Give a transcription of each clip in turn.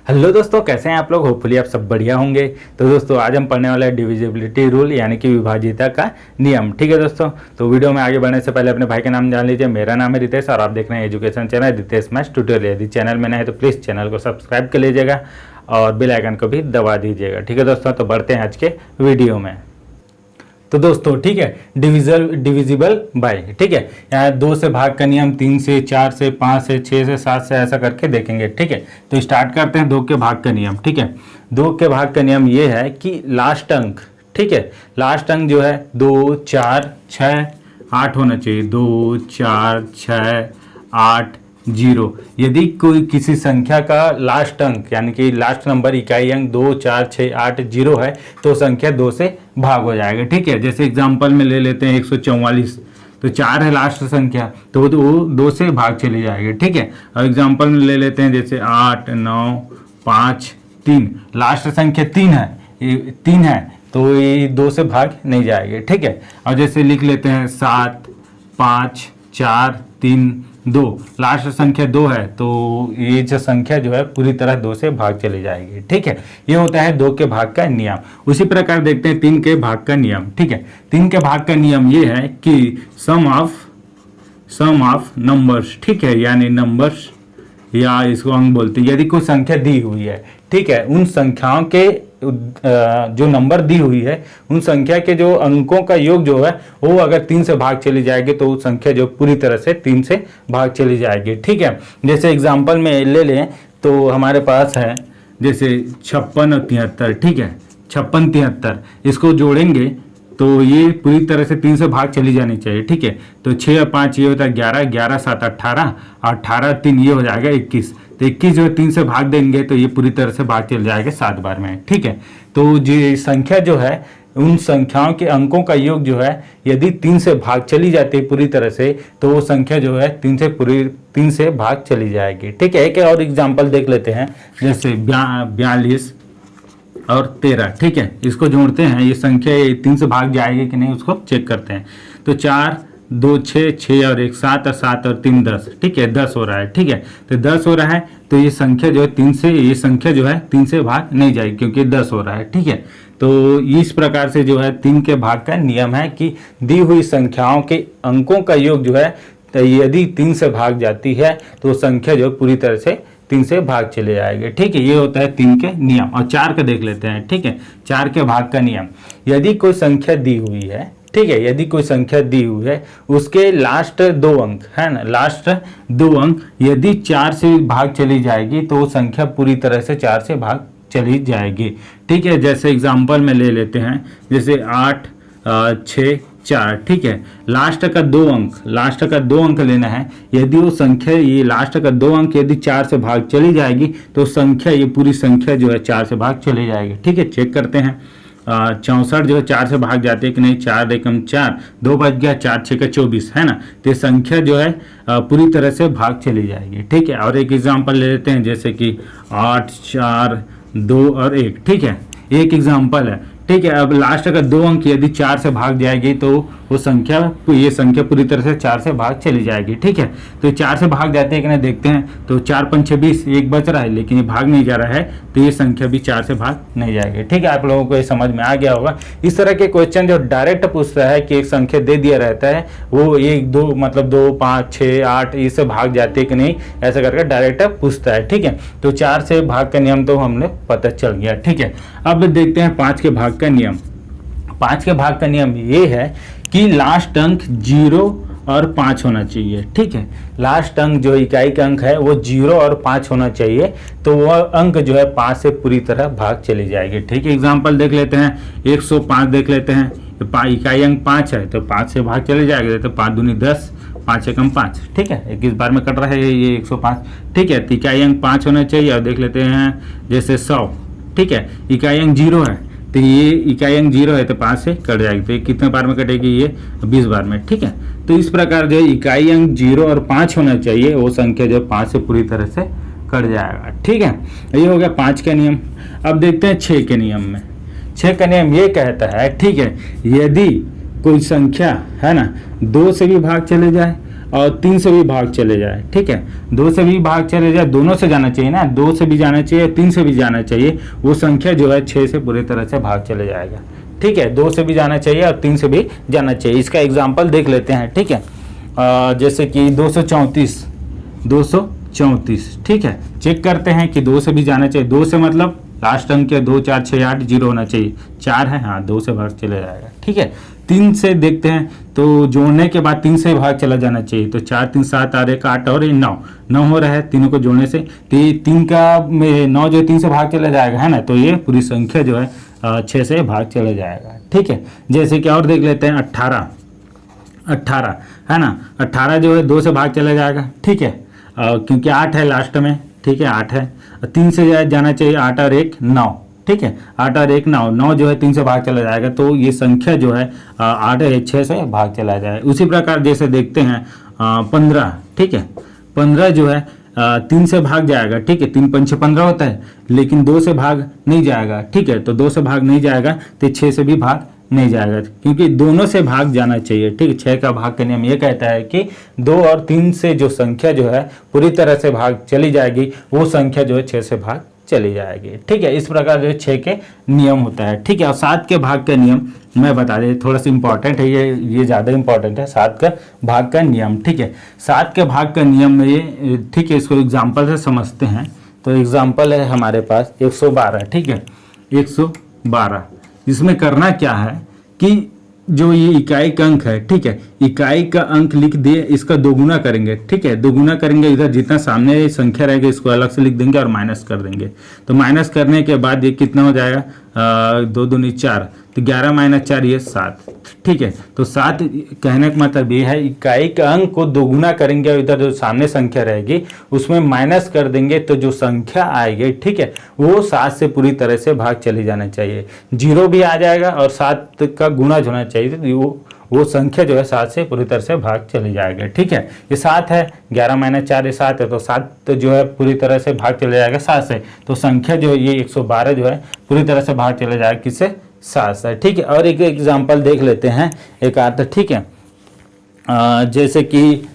Hello दोस्तों, कैसे हैं आप लोग। होपफुली आप सब बढ़िया होंगे। तो दोस्तों आज हम पढ़ने वाले हैं डिविजिबिलिटी रूल यानी कि विभाज्यता का नियम। ठीक है दोस्तों, तो वीडियो में आगे बढ़ने से पहले अपने भाई का नाम जान लीजिए। मेरा नाम है रितेश और आप देख रहे हैं education channel Ritesh maths tutorial. यदि चैनल में नए हैं तो प्लीज़ चैनल को सब्सक्राइब कर लीजिएगा और बेल आइकन को भी दबा दीजिएगा। ठीक है दोस्तों, तो बढ़ते हैं आज के वीडियो में। तो दोस्तों ठीक है, डिविजिबल बाय, ठीक है, यहाँ 2 से भाग का नियम, 3 से, 4 से, 5 से, 6 से, 7 से, ऐसा करके देखेंगे। ठीक है, तो स्टार्ट करते हैं 2 के भाग का नियम। ठीक है, 2 के भाग का नियम ये है कि लास्ट अंक, ठीक है, लास्ट अंक जो है 2, 4, 6, 8 होना चाहिए। 2, 4, 6, 8, 0। यदि कोई किसी संख्या का लास्ट अंक यानी कि लास्ट नंबर इकाई अंक 2, 4, 6, 8, 0 है तो संख्या 2 से भाग हो जाएगा। ठीक है, जैसे एग्जांपल में ले लेते हैं 144, तो 4 है लास्ट संख्या, तो वो 2 से भाग चली जाएगी। ठीक है, और एग्जांपल में ले लेते हैं जैसे 8, 9, 5, 3, लास्ट संख्या 3 है तो ये 2 से भाग नहीं जाएगी। ठीक है, और जैसे लिख लेते हैं 7, 5, 4, 3, 2, लास्ट संख्या 2 है तो ये जो संख्या जो है पूरी तरह 2 से भाग चली जाएगी। ठीक है, ये होता है 2 के भाग का नियम। उसी प्रकार देखते हैं 3 के भाग का नियम। ठीक है, 3 के भाग का नियम ये है कि सम ऑफ नंबर्स, ठीक है, यानी नंबर्स या इसको अंक बोलते हैं। यदि कोई संख्या दी हुई है, ठीक है, उन संख्याओं के जो नंबर दी हुई है उन संख्या के जो अंकों का योग जो है वो अगर 3 से भाग चली जाएगी तो वो संख्या जो पूरी तरह से 3 से भाग चली जाएगी। ठीक है, जैसे एग्जांपल में ले लें तो हमारे पास है जैसे 56 और 73। ठीक है, 56, 73 इसको जोड़ेंगे तो ये पूरी तरह से 3 से भाग चली जानी चाहिए। ठीक है, तो 6 और 5 ये होता है 11, 11, 7, 18, 18, 3 ये हो जाएगा 21। तो 21 जो 3 से भाग देंगे तो ये पूरी तरह से भाग चल जाएगा 7 बार में। ठीक है, तो ये संख्या जो है उन संख्याओं के अंकों का योग जो है यदि 3 से भाग चली जाती है पूरी तरह से तो वो संख्या जो है 3 से भाग चली जाएगी। ठीक है, एक और एग्जाम्पल देख लेते हैं जैसे 42 और 13। ठीक है, इसको जोड़ते हैं, ये संख्या 3 से भाग जाएगी कि नहीं उसको चेक करते हैं। तो 4, 2, 6, 6 और 1 7 और 7 और 3 10। ठीक है, 10 हो रहा है। ठीक है, तो 10 हो रहा है तो ये संख्या जो है 3 से भाग नहीं जाएगी क्योंकि 10 हो रहा है। ठीक है, तो इस प्रकार से जो है 3 के भाग का नियम है कि दी हुई संख्याओं के अंकों का योग जो है तो यदि 3 से भाग जाती है तो संख्या जो पूरी तरह से 3 से भाग चले जाएंगे। ठीक है, ये होता है 3 के नियम। और 4 का देख लेते हैं। ठीक है, 4 के भाग का नियम, यदि कोई संख्या दी हुई है, ठीक है, यदि कोई संख्या दी हुई है उसके लास्ट 2 अंक है ना, लास्ट 2 अंक यदि 4 से भाग चली जाएगी तो वो संख्या पूरी तरह से 4 से भाग चली जाएगी। ठीक है, जैसे एग्जांपल में ले लेते हैं जैसे 8, 6, 4। ठीक है, लास्ट का 2 अंक लेना है। यदि वो संख्या ये लास्ट का 2 अंक यदि 4 से भाग चली जाएगी तो संख्या ये पूरी संख्या जो है 4 से भाग चली जाएगी। ठीक है, चेक करते हैं 64 जो है 4 से भाग जाते हैं कि नहीं। 4 एकम 4, 2 बच गया, 4 6 का 24 है ना, तो ये संख्या जो है पूरी तरह से भाग चली जाएगी। ठीक है, और एक एग्जांपल ले लेते हैं जैसे कि 8, 4, 2 और 1। ठीक है, एक एग्जांपल है। ठीक है, अब लास्ट का 2 अंक यदि 4 से भाग जाएगी तो वो संख्या ये संख्या पूरी तरह से 4 से भाग चली जाएगी। ठीक है, तो 4 से भाग जाते हैं कि नहीं देखते हैं। तो 4 5 26, 1 बच रहा है लेकिन ये भाग नहीं जा रहा है तो ये संख्या भी 4 से भाग नहीं जाएगी। ठीक है, आप लोगों को ये समझ में आ गया होगा। इस तरह के क्वेश्चन जो डायरेक्ट पूछता है कि एक संख्या दे दिया रहता है वो 1 2 मतलब 2 5 6 8 इससे भाग जाते हैं कि नहीं ऐसा करके डायरेक्ट पूछता है। ठीक है, तो 4 से भाग का नियम तो हमने पता चल गया। ठीक है, अब देखते हैं 5 के भाग का नियम। 5 के भाग का नियम ये है कि लास्ट अंक 0 और 5 होना चाहिए। ठीक है, लास्ट अंक जो इकाई का अंक है वो 0 और 5 होना चाहिए तो वह अंक जो है 5 से पूरी तरह भाग चली जाएगी। ठीक है, एग्जांपल देख लेते हैं 105 देख लेते हैं। इकाई अंक 5 है तो 5 से भाग चले जाएंगे तो 5 दूनी 10, 5 एकम 5। ठीक है, 21 बार में कट रहा है ये 105। ठीक है, तो इकाई अंक 5 होना चाहिए। और देख लेते हैं जैसे 100। ठीक है, इकाई अंक 0 है तो ये इकाई अंक 0 है तो 5 से कट जाएगी तो ये कितने बार में कटेगी ये 20 बार में। ठीक है, तो इस प्रकार जो इकाई अंक 0 और 5 होना चाहिए वो संख्या जो 5 से पूरी तरह से कट जाएगा। ठीक है, ये हो गया 5 का नियम। अब देखते हैं 6 के नियम में। 6 का नियम ये कहता है, ठीक है, यदि कोई संख्या है ना 2 से भी भाग चले जाए और 3 से भी भाग चले जाए, ठीक है, 2 से भी भाग चले जाए, दोनों से जाना चाहिए ना, 2 से भी जाना चाहिए, 3 से भी जाना चाहिए, वो संख्या जो है 6 से पूरी तरह से भाग चले जाएगा, ठीक है, 2 से भी जाना चाहिए और 3 से भी जाना चाहिए। इसका एग्जाम्पल देख लेते हैं, ठीक है, जैसे कि 234, ठीक है, चेक करते हैं कि 2 से भी जाना चाहिए, 2 से मतलब लास्ट अंक के 2 4 6 8 0 होना चाहिए, 4 है, हाँ 2 से भाग चले जाएगा, ठीक है। 3 से देखते हैं तो जोड़ने के बाद 3 से भाग चला जाना चाहिए, तो 4 3 7 और 1 8 और 9 हो रहा है, तीनों को जोड़ने से, तो ये 3 का 9 जो 3 से भाग चला जाएगा, है ना, तो ये पूरी संख्या जो है 6 से भाग चला जाएगा, ठीक है। जैसे कि और देख लेते हैं 18 है ना, 18 जो है 2 से भाग चला जाएगा, ठीक है, क्योंकि 8 है लास्ट में, ठीक है, 8 है, 3 से जाना चाहिए, 8 और 1 9, ठीक है, 8 और 1 9 जो है 3 से भाग चला जाएगा, तो ये संख्या जो है 8 और 1 6 से भाग चला जाएगा। उसी प्रकार जैसे देखते हैं 15, ठीक है, 15 जो है 3 से भाग जाएगा, ठीक है, 3 5 6 15 होता है, लेकिन 2 से भाग नहीं जाएगा, ठीक है, तो 2 से भाग नहीं जाएगा तो 6 से भी भाग नहीं जाएगा, क्योंकि दोनों से भाग जाना चाहिए, ठीक है। 6 का भाग का नियम ये कहता है कि 2 और 3 से जो संख्या जो है पूरी तरह से भाग चली जाएगी, वो संख्या जो है 6 से भाग चली जाएगी, ठीक है। इस प्रकार जो है 6 के नियम होता है, ठीक है। और 7 के भाग का नियम मैं बता दें, थोड़ा सा इंपॉर्टेंट है, ये ज़्यादा इंपॉर्टेंट है, 7 का भाग का नियम, ठीक है। 7 के भाग का नियम में ये, ठीक है, इसको एग्जाम्पल से समझते हैं। तो एग्जाम्पल है हमारे पास 112, ठीक है, 112। इसमें करना क्या है कि जो ये इकाई का अंक है, ठीक है, इकाई का अंक लिख दिए, इसका दोगुना करेंगे, ठीक है, दोगुना करेंगे, इधर जितना सामने संख्या रहेगा इसको अलग से लिख देंगे और माइनस कर देंगे। तो माइनस करने के बाद ये कितना हो जाएगा, 2 दूनी 4, तो 11 माइनस 4 ये 7, ठीक है। तो 7 कहने का मतलब ये है इकाई का अंक को दोगुना करेंगे और इधर जो सामने संख्या रहेगी उसमें माइनस कर देंगे, तो जो संख्या आएगी, ठीक है, वो 7 से पूरी तरह से भाग चली जाना चाहिए। 0 भी आ जाएगा और 7 का गुणा होना चाहिए, तो वो संख्या जो है 7 से पूरी तरह से भाग चली जाएगी, ठीक है। ये 7 है, 11 माइनस 4 ये 7 है, तो 7 जो है पूरी तरह से भाग चले जाएगा 7 से, तो संख्या जो है ये 112 जो है पूरी तरह से भाग चले जाएगा किससे, 7 से, ठीक है। और एक एग्जाम्पल देख लेते हैं एक आध, ठीक है, जैसे कि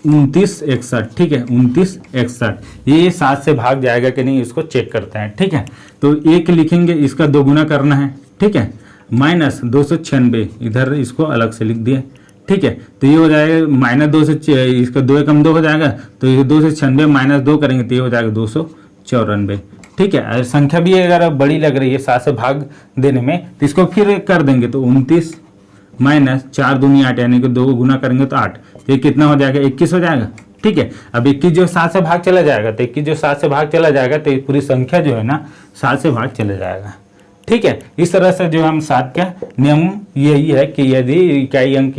29 61, ठीक है, 29 61 ये 7 से भाग जाएगा कि नहीं, इसको चेक करते हैं, ठीक है। तो 1 लिखेंगे, इसका दोगुना करना है, ठीक है, माइनस 296, इधर इसको अलग से लिख दिए, ठीक है। तो ये हो जाएगा माइनस 2 से, इसका 2 एकम 2 हो जाएगा, तो ये 2 से 96 माइनस 2 करेंगे तो ये हो जाएगा 294, ठीक है। और संख्या भी अगर बड़ी लग रही है 7 से भाग देने में, तो इसको फिर कर देंगे, तो 29 माइनस 4 दूनी 8, यानी कि 2 गुना करेंगे तो 8, तो ये कितना हो जाएगा, 21 हो जाएगा, ठीक है। अब 21 जो 7 से भाग चला जाएगा, तो 21 जो 7 से भाग चला जाएगा, तो पूरी संख्या जो है ना 7 से भाग चला जाएगा, ठीक है। इस तरह से जो हम 7 का नियम यही है कि यदि इकाई अंक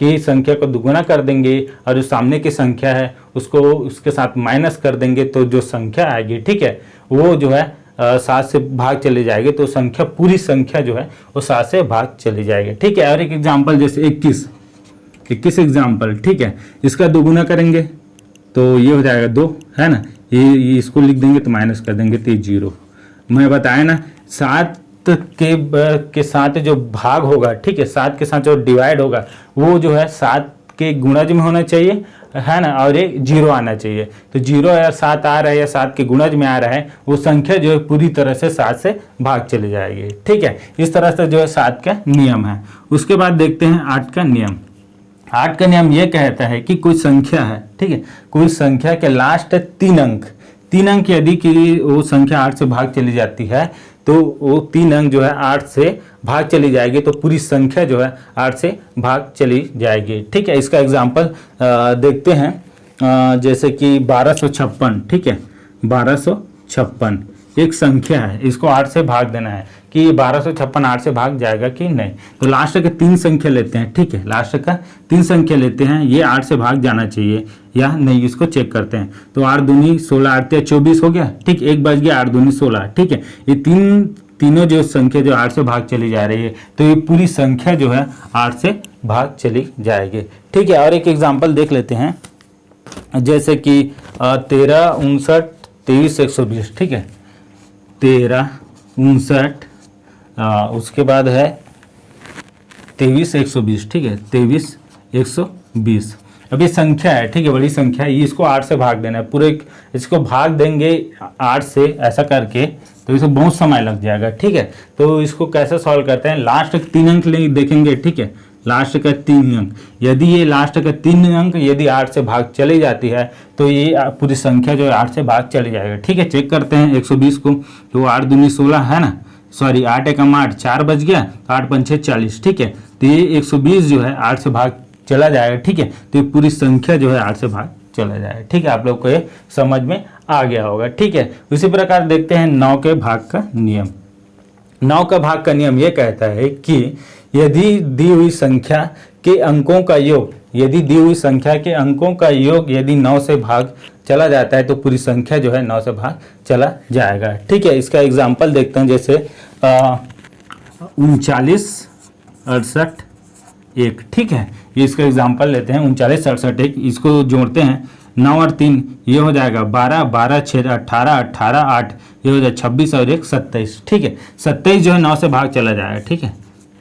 की संख्या को दुगुना कर देंगे और जो सामने की संख्या है उसको उसके साथ माइनस कर देंगे, तो जो संख्या आएगी, ठीक है, वो जो है 7 से भाग चली जाएगी, तो संख्या पूरी संख्या जो है वो 7 से भाग चली जाएगी, ठीक है। और एक एग्जाम्पल जैसे 21 एग्जाम्पल, ठीक है, इसका दोगुना करेंगे तो ये हो जाएगा 2, है ना, ये इसको लिख देंगे तो माइनस कर देंगे तो 0। मैं बताया ना 7 के साथ जो भाग होगा, ठीक है, 7 के साथ जो डिवाइड होगा वो जो है 7 के गुणज में होना चाहिए, है ना, और एक 0 आना चाहिए। तो 0 या 7 आ रहा है या 7 के गुणज में आ रहा है, वो संख्या जो है पूरी तरह से 7 से भाग चली जाएगी, ठीक है। इस तरह से जो है 7 का नियम है। उसके बाद देखते हैं 8 का नियम। 8 का नियम ये कहता है कि कोई संख्या है, ठीक है, कोई संख्या के लास्ट 3 अंक यदि कि वो संख्या 8 से भाग चली जाती है, तो वो 3 अंक जो है 8 से भाग चली जाएगी, तो पूरी संख्या जो है 8 से भाग चली जाएगी, ठीक है। इसका एग्जाम्पल देखते हैं, जैसे कि 1256, ठीक है, 1256 एक संख्या है, इसको 8 से भाग देना है कि 1256 8 से भाग जाएगा कि नहीं। तो लास्ट का 3 संख्या लेते हैं, ठीक है, लास्ट का 3 संख्या लेते हैं, ये 8 से भाग जाना चाहिए या नहीं, इसको चेक करते हैं। तो 8 दूनी 16, 8 24 हो गया, ठीक, 1 बच गया, 8 दूनी 16, ठीक है। ये तीनों जो संख्या जो 8 से भाग चली जा रही है, तो ये पूरी संख्या जो है 8 से भाग चली जाएगी, ठीक है। और एक एग्जाम्पल देख लेते हैं, जैसे कि 13 59 23 120, ठीक है, 13 59 उसके बाद है 23 120, ठीक है, 23 20। अब ये संख्या है, ठीक है, बड़ी संख्या है, इसको 8 से भाग देना है, पूरे इसको भाग देंगे 8 से ऐसा करके, तो इसे बहुत समय लग जाएगा, ठीक है। तो इसको कैसे सॉल्व करते हैं, लास्ट 3 अंक देखेंगे, ठीक है, लास्ट का 3 अंक, यदि ये लास्ट का 3 अंक यदि 8 से भाग चली जाती है तो ये पूरी संख्या जो है 8 से भाग चली जाएगा, ठीक है। चेक करते हैं 120 को, तो 8 दूनी 16 है ना, सॉरी 8 एकम 8, 4 बच गया, तो 8 पंचे 40, ठीक है। तो ये 120 जो है 8 से भाग चला जाएगा, ठीक है। तो ये पूरी संख्या जो है 8 से भाग चला जाएगा, ठीक है। आप लोग को ये समझ में आ गया होगा, ठीक है। उसी प्रकार देखते हैं 9 के भाग का नियम। 9 का भाग का नियम ये कहता है कि यदि दी हुई संख्या के अंकों का योग, यदि दी हुई संख्या के अंकों का योग यदि 9 से भाग चला जाता है तो पूरी संख्या जो है 9 से भाग चला जाएगा, ठीक है। इसका एग्जाम्पल देखते हैं, जैसे 39 68 1, ठीक है। ये इसका एग्जाम्पल लेते हैं 39 68 1, इसको जोड़ते हैं 9 और 3 ये हो जाएगा 12, 12 6 18, 18 8 ये हो जाएगा 26 और 1 27, ठीक है। 27 जो है 9 से भाग चला जाएगा, ठीक है,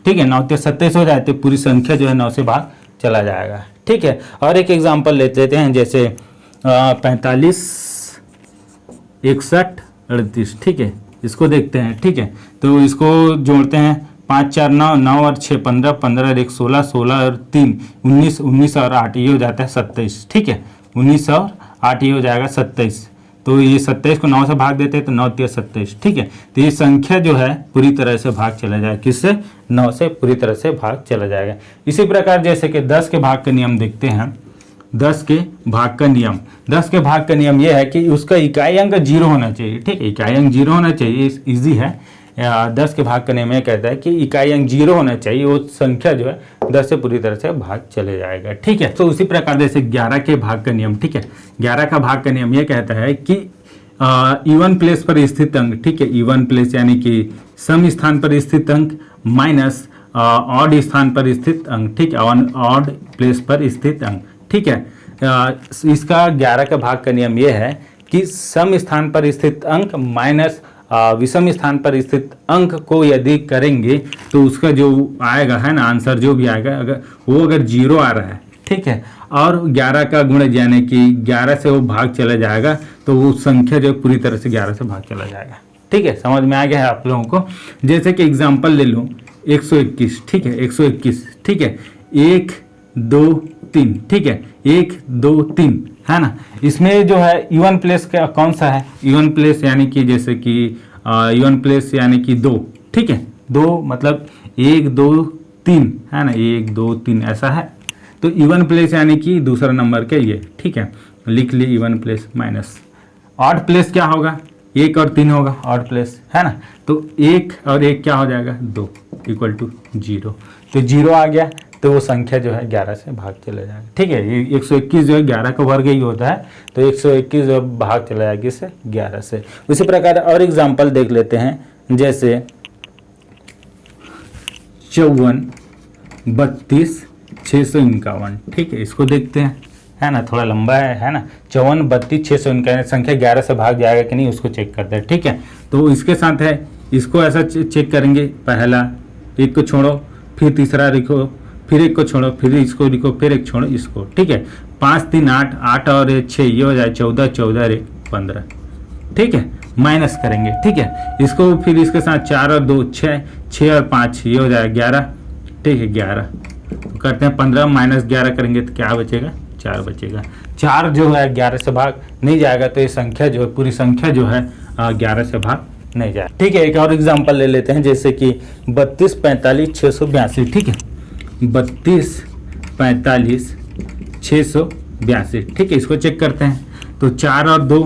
ठीक है। 9 तो 27 हो जाए तो पूरी संख्या जो है 9 से भाग चला जाएगा, ठीक है। और एक एग्जाम्पल लेते हैं, जैसे 45 61 38, ठीक है। इसको देखते हैं, ठीक है। तो इसको जोड़ते हैं 5 4 9, 9 और 6 15, 15 और 1 16, 16 और 3 19, 19 और 8 ये हो जाता है 27, ठीक है। 19 और 8 ये हो जाएगा 27। तो ये 27 को 9 से भाग देते हैं तो 9 3 27, ठीक है। तो ये संख्या जो है पूरी तरह से भाग चला जाएगा, किससे, 9 से पूरी तरह से भाग चला जाएगा। इसी प्रकार जैसे कि 10 के भाग का नियम देखते हैं। 10 के भाग का नियम, 10 के भाग का नियम यह है कि उसका इकाई अंक 0 होना चाहिए, ठीक है। इकाई अंक 0 होना चाहिए, इजी है। 10 के भाग का नियम यह कहता है कि इकाई अंक 0 होना चाहिए, वो संख्या जो है 10 से पूरी तरह से भाग चले जाएगा, ठीक है। तो उसी प्रकार जैसे 11 के भाग का नियम, ठीक है। 11 का भाग का नियम यह कहता है कि इवन प्लेस पर स्थित अंक, ठीक है, इवन प्लेस यानी कि सम स्थान पर स्थित अंक माइनस ऑड स्थान पर स्थित अंक, ठीक है, ऑड प्लेस पर स्थित अंक, ठीक है। इसका 11 का भाग का नियम यह है कि सम स्थान पर स्थित अंक माइनस विषम स्थान पर स्थित अंक को यदि करेंगे तो उसका जो आएगा है ना आंसर, जो भी आएगा अगर 0 आ रहा है, ठीक है, और 11 का गुणज यानी कि 11 से वो भाग चला जाएगा तो वो संख्या जो पूरी तरह से 11 से भाग चला जाएगा, ठीक है। समझ में आ गया है आप लोगों को। जैसे कि एग्जाम्पल ले लूँ 121, ठीक है, 121, ठीक है, 1 2 3, ठीक है, 1 2 3 है ना। इसमें जो है इवन प्लेस का कौन सा है, इवन प्लेस यानी कि जैसे कि इवन प्लेस यानी कि 2, ठीक है, 2 मतलब 1 2 3 है ना, 1 2 3 ऐसा है। तो इवन प्लेस यानी कि दूसरा नंबर के ये, ठीक है, लिख लिए even place minus. Odd place क्या होगा, 1 और 3 होगा ऑड प्लेस, है ना। तो 1 और 1 क्या हो जाएगा, 2 इक्वल टू 0। तो 0 आ गया तो वो संख्या जो है 11 से भाग चला जाएगा, ठीक है। ये 121 जो है 11 का वर्ग ही होता है, तो 121 जो भाग चला जाएगा इससे 11 से। उसी प्रकार और एग्जाम्पल देख लेते हैं, जैसे 54 32 651, ठीक है। इसको देखते हैं, है ना, थोड़ा लंबा है ना। 54 32 651 संख्या 11 से भाग जाएगा कि नहीं उसको चेक करते हैं, ठीक है। तो इसके साथ है, इसको ऐसा चेक करेंगे, पहला एक को छोड़ो, फिर तीसरा लिखो, फिर एक को छोड़ो, फिर इसको लिखो, फिर एक छोड़ो इसको, ठीक है। 5 3 8 8 और 6 ये हो जाए 14 14 और 1 15, ठीक है। माइनस करेंगे, ठीक है, इसको फिर इसके साथ 4 और 2 6 6 और 5 ये हो जाए 11, ठीक है, 11। तो करते हैं 15 माइनस 11 करेंगे तो क्या बचेगा, 4 बचेगा। 4 जो है 11 से भाग नहीं जाएगा, तो ये संख्या जो है पूरी संख्या जो है 11 से भाग नहीं जाए, ठीक है। एक और एग्जांपल ले लेते हैं, जैसे कि 32 45 682, ठीक है, 32 45 682, ठीक है। इसको चेक करते हैं, तो 4 और 2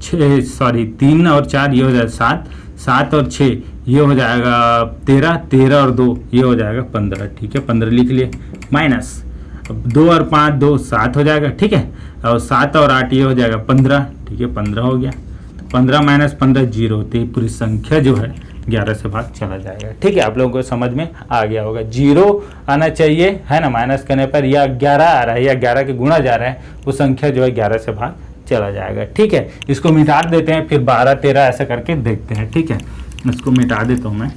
6 सॉरी 3 और 4 ये हो जाएगा 7 7 और 6 ये हो जाएगा 13 13 और 2 ये हो जाएगा 15, ठीक है, 15 लिख लिए। माइनस 2 और 5 2 7 हो जाएगा, ठीक है, और 7 और 8 ये हो जाएगा 15, ठीक है, 15 हो गया। 15 माइनस 15 0, तो पूरी संख्या जो है 11 से भाग चला जाएगा, ठीक है। आप लोगों को समझ में आ गया होगा। 0 आना चाहिए, है ना, माइनस करने पर, या 11 आ रहा है या 11 के गुणा जा रहा है, वो संख्या जो है 11 से भाग चला जाएगा, ठीक है। इसको मिटा देते हैं, फिर 12 13 ऐसा करके देखते हैं, ठीक है। इसको मिटा देता हूँ मैं,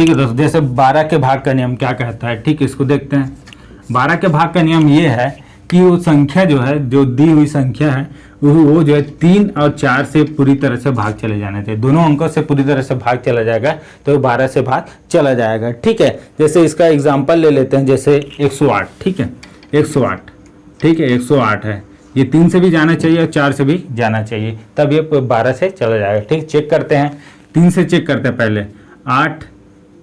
ठीक है दोस्तों, जैसे 12 के भाग का नियम क्या कहता है, ठीक है, इसको देखते हैं। 12 के भाग का नियम ये है कि वो संख्या जो है, जो दी हुई संख्या है, वो जो है 3 और 4 से पूरी तरह से भाग चले जाने चाहिए। दोनों अंकों से पूरी तरह से भाग चला जाएगा तो 12 से भाग चला जाएगा। ठीक है, जैसे इसका एग्जांपल ले लेते हैं, जैसे 108। ठीक है, 108, ठीक है, 108 है, ये 3 से भी जाना चाहिए और 4 से भी जाना चाहिए, तब ये 12 से चला जाएगा। ठीक, चेक करते हैं, 3 से चेक करते हैं पहले। 8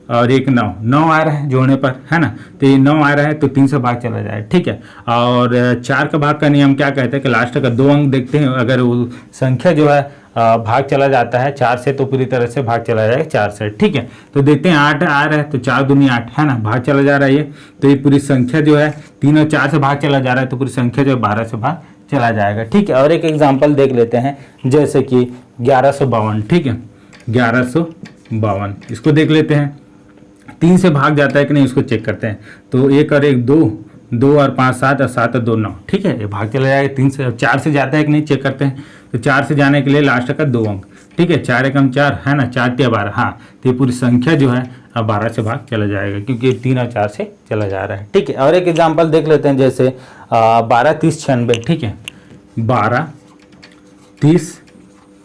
और 1 9, 9 आ रहा है जोड़ने पर, है ना, तो ये 9 आ रहा है तो 3 से भाग चला जाए। ठीक है, और 4 का भाग का नियम क्या कहते हैं कि लास्ट का 2 अंक देखते हैं, अगर वो संख्या जो है भाग चला जाता है 4 से तो पूरी तरह से भाग चला जाएगा 4 से। ठीक है, तो देखते हैं 8 आ रहा है तो 4 दूनी 8, है ना, भाग चला जा रहा है ये, तो ये पूरी संख्या जो है 3 और 4 से भाग चला जा रहा है तो पूरी संख्या जो है 12 से भाग चला जाएगा। ठीक है, और एक एग्जाम्पल देख लेते हैं, जैसे कि 1152। ठीक है, 1152 इसको देख लेते हैं, 3 से भाग जाता है कि नहीं उसको चेक करते हैं। तो 1 और 1 2, 2 और 5 7 और 7 और 2 9। ठीक है, ये भाग चला जाएगा 3 से। 4 से जाता है कि नहीं चेक करते हैं, तो 4 से जाने के लिए लास्ट का 2 अंक। ठीक है, 4 एकम 4, है ना, 4 3 12, हाँ, तो ये पूरी संख्या जो है अब 12 से भाग चला जाएगा क्योंकि 3 और 4 से चला जा रहा है। ठीक है, और एक एग्जाम्पल देख लेते हैं, जैसे 12 30 96। ठीक है, 12 30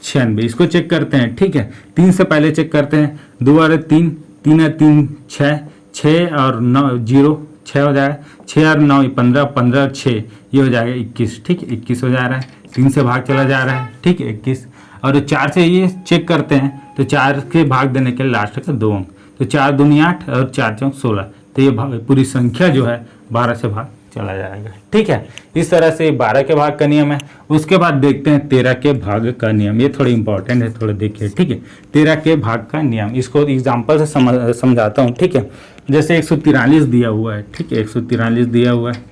96 इसको चेक करते हैं। ठीक है, 3 से पहले चेक करते हैं, 2 और 3, 3 और 3 6, 6 और 9 0, 6 हो जाएगा, 6 और 9 15, 15 और 6 ये हो जाएगा 21। ठीक है, 21 हो जा रहा है, 3 से भाग चला जा रहा है। ठीक है, 21, और 4 से ये चेक करते हैं तो 4 के भाग देने के लिए लास्ट का 2 अंक, तो 4 दूनी 8 और 4 चौक 16, तो ये पूरी संख्या जो है 12 से भाग चला जाएगा। ठीक है, इस तरह से 12 के भाग का नियम है। उसके बाद देखते हैं 13 के भाग का नियम, ये थोड़ी इंपॉर्टेंट है, थोड़ा देखिए। ठीक है, 13 के भाग का नियम, इसको एग्जांपल से समझाता हूँ। ठीक है, जैसे 143 दिया हुआ है। ठीक है, 143 दिया हुआ है,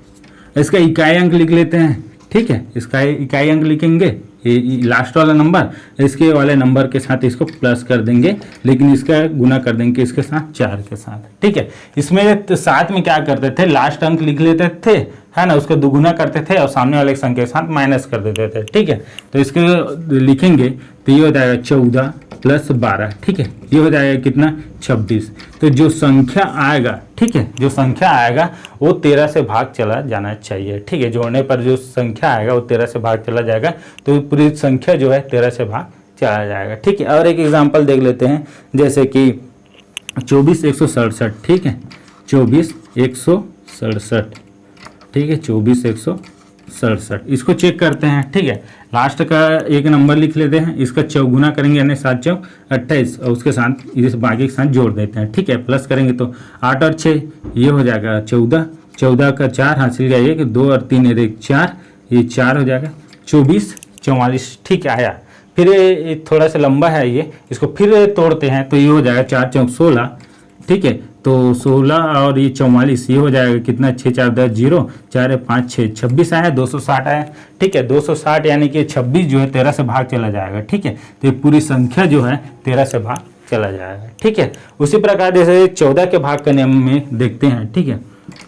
इसका इकाई अंक लिख लेते हैं। ठीक है, इसका इकाई अंक लिखेंगे, ये लास्ट वाला नंबर, इसके वाले नंबर के साथ इसको प्लस कर देंगे, लेकिन इसका गुना कर देंगे इसके साथ 4 के साथ। ठीक है, इसमें तो साथ में क्या करते थे, लास्ट अंक लिख लेते थे, है ना, उसको दुगुना करते थे और सामने वाले संख्या के साथ माइनस कर देते थे। ठीक है, तो इसको लिखेंगे तो ये हो जाएगा 14 प्लस 12। ठीक है, ये हो जाएगा कितना, 26। तो जो संख्या आएगा, ठीक है, जो संख्या आएगा वो 13 से भाग चला जाना चाहिए। ठीक है, जोड़ने पर जो संख्या आएगा वो 13 से भाग चला जाएगा, तो पूरी संख्या जो है 13 से भाग चला जाएगा। ठीक है, और एक एग्जांपल देख लेते हैं, जैसे कि 24 167। ठीक है, 24 167। ठीक है, 24 167 इसको चेक करते हैं। ठीक है, लास्ट का एक नंबर लिख लेते हैं, इसका चौगुना करेंगे यानी 7 चौक 28 और उसके साथ इस बाकी के साथ जोड़ देते हैं। ठीक है, प्लस करेंगे तो 8 और 6 ये हो जाएगा 14, 14 का 4 हासिल गया, एक 2 और 3 1 4, ये 4 हो जाएगा 24 44। ठीक है, आया, फिर ये थोड़ा सा लंबा है, ये इसको फिर तोड़ते हैं तो ये हो जाएगा 4 चौक 16। ठीक है, तो 16 और ये 44 ये हो जाएगा कितना, 6 4 10 0, 4 5 6 26 आया, 260 आया। ठीक है, 260 यानी कि 26 जो है 13 से भाग चला जाएगा। ठीक है, तो ये पूरी संख्या जो है 13 से भाग चला जाएगा। ठीक है, उसी प्रकार जैसे 14 के भाग का नियम में देखते हैं। ठीक है,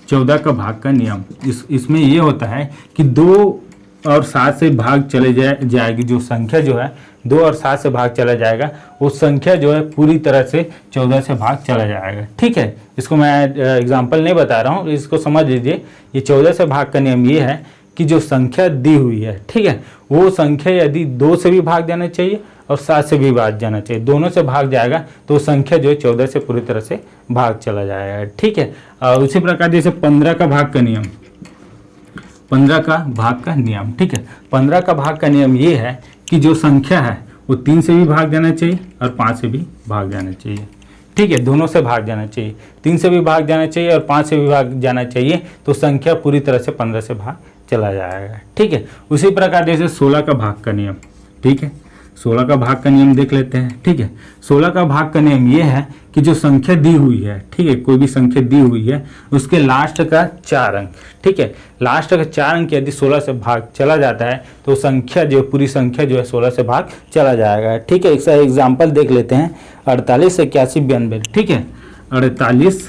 14 का भाग का नियम इसमें ये होता है कि 2 और 7 से भाग चले जाएगी, जो संख्या जो है 2 और 7 से भाग चला जाएगा, वो संख्या जो है पूरी तरह से 14 से भाग चला जाएगा। ठीक है, इसको मैं एग्जांपल नहीं बता रहा हूँ, इसको समझ लीजिए। ये 14 से भाग का नियम ये है कि जो संख्या दी हुई है, ठीक है, वो संख्या यदि 2 से भी भाग जाना चाहिए और 7 से भी भाग जाना चाहिए, दोनों से भाग जाएगा तो संख्या जो है 14 से पूरी तरह से भाग चला जाएगा। ठीक है, और उसी प्रकार जैसे 15 का भाग का नियम, 15 का भाग का नियम। ठीक है, 15 का भाग का नियम ये है कि जो संख्या है वो 3 से भी भाग जाना चाहिए और 5 से भी भाग जाना चाहिए। ठीक है, दोनों से भाग जाना चाहिए, 3 से भी भाग जाना चाहिए और 5 से भी भाग जाना चाहिए, तो संख्या पूरी तरह से 15 से भाग चला जाएगा। ठीक है, उसी प्रकार जैसे 16 का भाग का नियम। ठीक है, 16 का भाग का नियम देख लेते हैं। ठीक है, 16 का भाग का नियम ये है कि जो संख्या दी हुई है, ठीक है, कोई भी संख्या दी हुई है, उसके लास्ट का 4 अंक, ठीक है, लास्ट का 4 अंक यदि 16 से भाग चला जाता है तो संख्या जो पूरी संख्या जो है 16 से भाग चला जाएगा। ठीक है, इसका एग्जाम्पल देख लेते हैं, 48 81 92। ठीक है, 48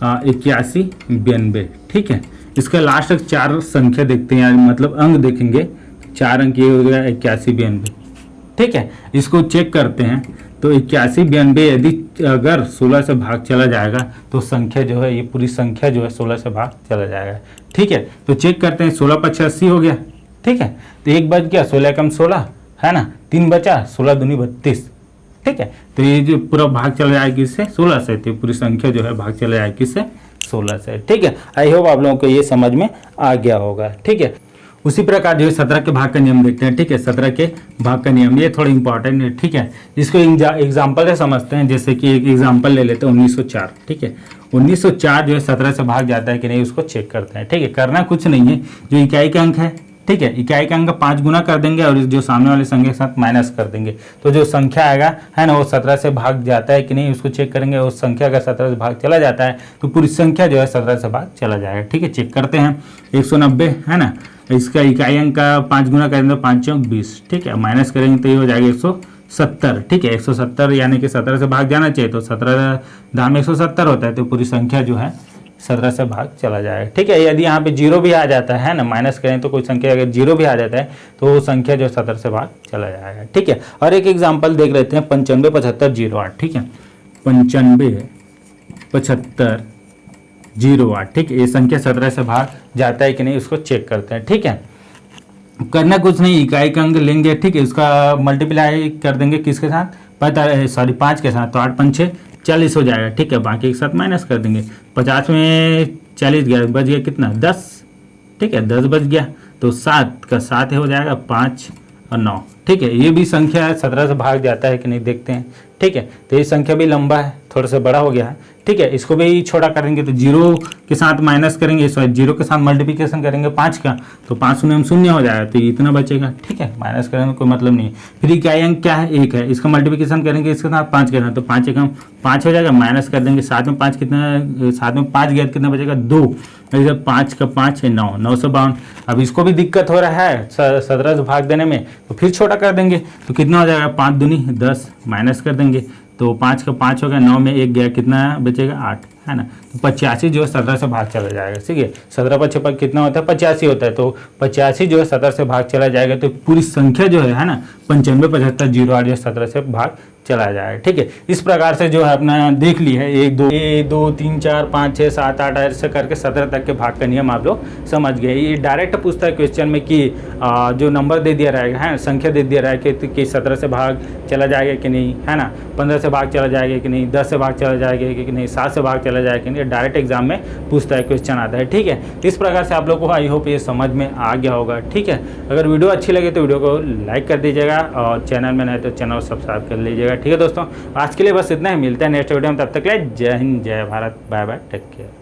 81 92। ठीक है, इसका लास्ट का 4 संख्या देखते हैं, मतलब अंक देखेंगे, 4 अंक ये हो गया 81 92। ठीक है, इसको चेक करते हैं तो 81 92 यदि अगर 16 से भाग चला जाएगा तो संख्या जो है, ये पूरी संख्या जो है 16 से भाग चला जाएगा। ठीक है, तो चेक करते हैं। 16 5 80 हो गया। ठीक है, तो 1 बच गया, 16 कम 16 है ना, 3 बचा, 16 दूनी 32। ठीक है, तो ये जो पूरा भाग चला जाएगा किससे, 16 से, तो पूरी संख्या जो है भाग चला जाएगा किससे, 16 से। ठीक है, आई होप आप लोगों को ये समझ में आ गया होगा। ठीक है, उसी प्रकार जो है 17 के भाग का नियम देखते हैं। ठीक है, 17 के भाग का नियम, ये थोड़ा इंपॉर्टेंट है। ठीक है, इसको एग्जाम्पल से समझते हैं। जैसे कि एक एग्जाम्पल ले लेते हैं 1904। ठीक है, 1904 जो है 17 से भाग जाता है कि नहीं, उसको चेक करते हैं। ठीक है, करना कुछ नहीं है, जो इकाई का अंक है, ठीक है, इकाई का अंक 5 गुना कर देंगे और जो सामने वाले संख्या के साथ माइनस कर देंगे, तो जो संख्या आएगा है ना, वो 17 से भाग जाता है कि नहीं, उसको चेक करेंगे। उस संख्या अगर 17 से भाग चला जाता है तो पूरी संख्या जो है 17 से भाग चला जाएगा। ठीक है, चेक करते हैं। 190 है ना, इसका इकाई अंक का 5 गुना करेंगे तो 5 चौक 20। ठीक है, माइनस करेंगे तो ये हो जाएगा 170। ठीक है, 170 यानी कि 17 से भाग जाना चाहिए, तो 17 दाम 170 होता है, तो पूरी संख्या जो है 17 से भाग चला जाएगा। ठीक है, यदि यहाँ पे 0 भी आ जाता है ना, माइनस करें तो कोई संख्या अगर 0 भी आ जाता है तो वो संख्या जो 17 से भाग चला जाएगा। ठीक है, और एक एग्जाम्पल देख लेते हैं। 95 75 08। ठीक है, 95 75 08। ठीक है, ये संख्या 17 से भाग जाता है कि नहीं, उसको चेक करते हैं। ठीक है, करना कुछ नहीं, इकाई का अंक लेंगे। ठीक है, उसका मल्टीप्लाई कर देंगे किसके साथ, 5 के साथ, तो 8 5 6 40 हो जाएगा। ठीक है, बाकी के साथ माइनस कर देंगे। 50 में 40 गया, बच गया कितना, 10। ठीक है, 10 बच गया, तो 7 का 7 हो जाएगा, 5 और 9। ठीक है, ये भी संख्या 17 से भाग जाता है कि नहीं, देखते हैं। ठीक है, तो ये संख्या भी लंबा है, थोड़ा सा बड़ा हो गया है। ठीक है, इसको भी छोटा करेंगे तो 0 के साथ माइनस करेंगे, सॉरी 0 के साथ मल्टीप्लिकेशन करेंगे 5 का, तो 5 शून्य शून्य हो जाएगा, तो इतना बचेगा। ठीक है, माइनस करेंगे कोई मतलब नहीं है। फिर इकाई अंक क्या है, 1 है, इसका मल्टीप्लिकेशन करेंगे इसके साथ 5 के साथ, तो 5 एकम 5 हो जाएगा, माइनस कर देंगे। 7 में 5 कितना, 7 में 5 गया कितना बचेगा, 2। 5 का 5 है 9, 952। अब इसको भी दिक्कत हो रहा है 17 से भाग देने में, तो फिर छोटा कर देंगे, तो कितना हो जाएगा, 5 दूनी 10, माइनस कर देंगे, तो 5 का 5 हो गया, 9 में 1 गया, कितना बचेगा, 8 है ना। तो 85 जो है 17 से भाग चला जाएगा। ठीक है, 17 पर 6 कितना होता है, 85 होता है, तो 85 जो है 17 से भाग चला जाएगा, तो पूरी संख्या जो है ना 95 75 08 जो 17 से भाग चला जाएगा। ठीक है, इस प्रकार से जो है अपना देख ली है 1 2 3 4 5 6 7 8 ऐसे करके 17 तक के भाग का नियम आप लोग समझ गए। ये डायरेक्ट पूछता है क्वेश्चन में कि जो नंबर दे दिया रहेगा है, संख्या दे दिया रहेगा कि 17 से भाग चला जाएगा कि नहीं, है ना, 15 से भाग चला जाएगा कि नहीं, 10 से भाग चला जाएगा कि नहीं, 7 से भाग चला जाएगा कि नहीं, डायरेक्ट एग्जाम में पूछता है, क्वेश्चन आता है। ठीक है, इस प्रकार से आप लोग को आई होप ये समझ में आ गया होगा। ठीक है, अगर वीडियो अच्छी लगे तो वीडियो को लाइक कर दीजिएगा और चैनल में नहीं तो चैनल को सब्सक्राइब कर लीजिएगा। ठीक है दोस्तों, आज के लिए बस इतना ही, मिलता है नेक्स्ट वीडियो में, तब तक के लिए जय हिंद जय Bharat, bye bye, take care.